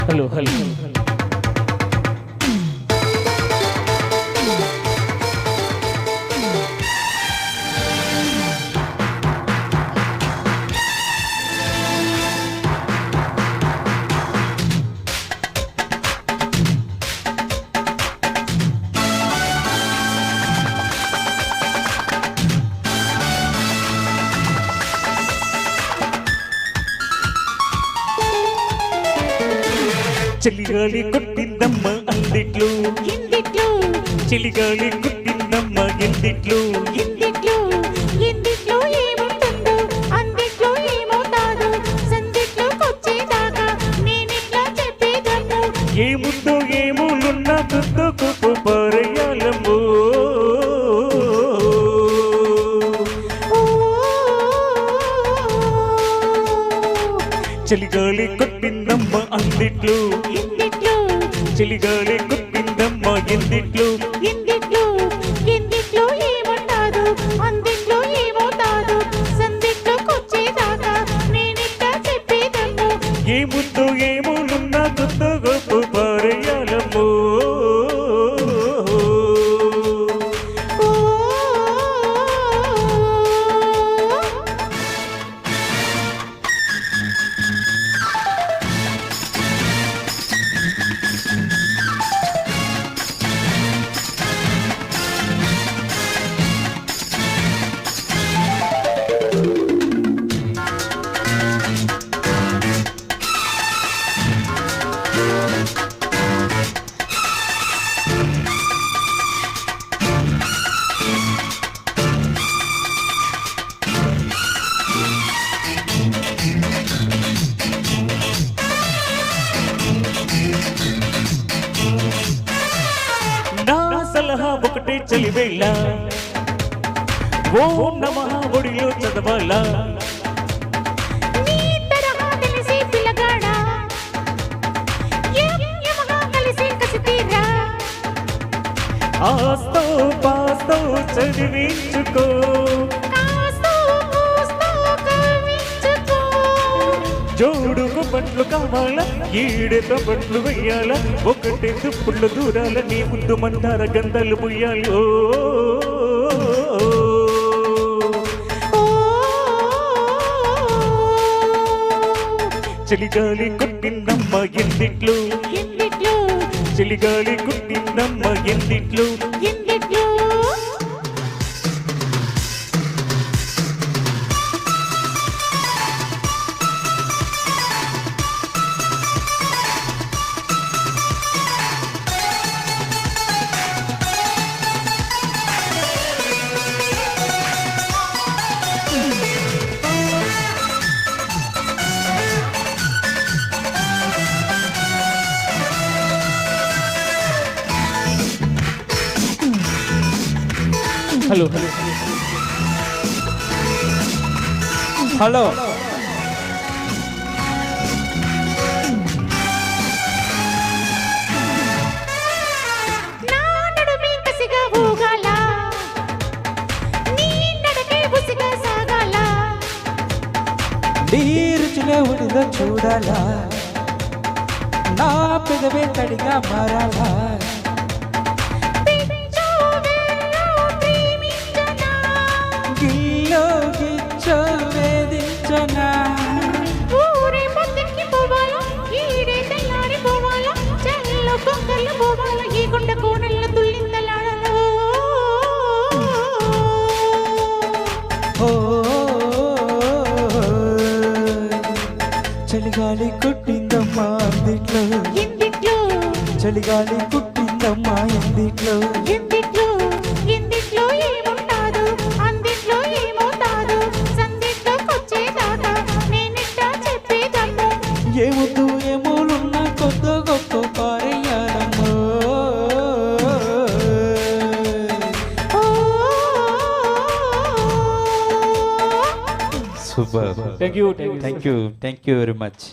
hello hello చలిగాలి కొట్టిందమ్మ అందిట్లో ఎందిట్లో చలిగాలి కొట్టిందమ్మ ఎందిట్లో ఎందిట్లో ఎందిట్లో ఏముంటుందో అందిట్లో ఏమవుతాదో సందిట్లోకొచ్చేదాకా నేనిట్లా చెప్పేదమ్మో ఏముందో ఏమూలున్న గుర్తుకు పారేయాలమ్మో చలిగాలి కొట్టిందమ్మ అందిట్లో ఎందిట్లో చలిగాలి కొట్టిందమ్మ ఎందిట్లో ఎందిట్లో ఎందిట్లో ఏముంటాదో అందిట్లో ఏమవుతాదో సందిట్లోకొచ్చేదాకా నేనిట్లా చెప్పేదమ్మో ఏముందో ఏమూలున్న గుర్తుకు పారేయాలమ్మో నా సలహా ఒకటే చలివేళ ఓ నమః ఒడిలో చదవాలా నీ తరహా తెలిసే పిల్లగాడా యమహా కలిసి కసితీరా ఆస్తో పాస్తో చదివించుకో కాస్తో కూస్తో కవించుకో జోడుకు పట్లు కావాలా ఈడెతో పట్లు వెయ్యాలా ఒకటే దుప్పుళ్ళు దూరాల నీ ముందు మందార గంధలు పుయ్యాలి ఓ చలిగాలి కొట్టిందమ్మ ఎందిట్లో ఎందిట్లో చలిగాలి కొట్టిందమ్మ ఎందిట్లో ఎందిట్లో హలో హలో నా నడుమే కసిగా ఊగాల నీ నడకే ఉసిగా సాగాల నీ రుచిలో ఉడిలో చూడాలా నా పెదవే తడిగా మారాలా పిచ్చో వెల్లో ప్రేమించనా గిల్లో గిచ్చో వేధించనా ఊరే పొద్దెక్కి పోవాలా ఈడే తెల్లారి పోవాలా చెల్లో కొంగల్లో పోవాలా ఈ గుండె కోనల్లో తుల్లిందలాడాలా ఓ చలిగాలి కొట్టిందమ్మా అందిట్లో ఎందిట్లో చలిగాలి కొట్టిందమ్మా ఎందిట్లో ఎందిట్లో ఎందిట్లో ఏముంటాదో అందిట్లో ఏమవుతాదో సందిట్లోకొచ్చేదాకా నేనిట్లా చెప్పేదమ్మో ఏముద్దు ఏమూలున్న కొత్త గొప్ప పారేయాలమ్మో super thank you thank you very much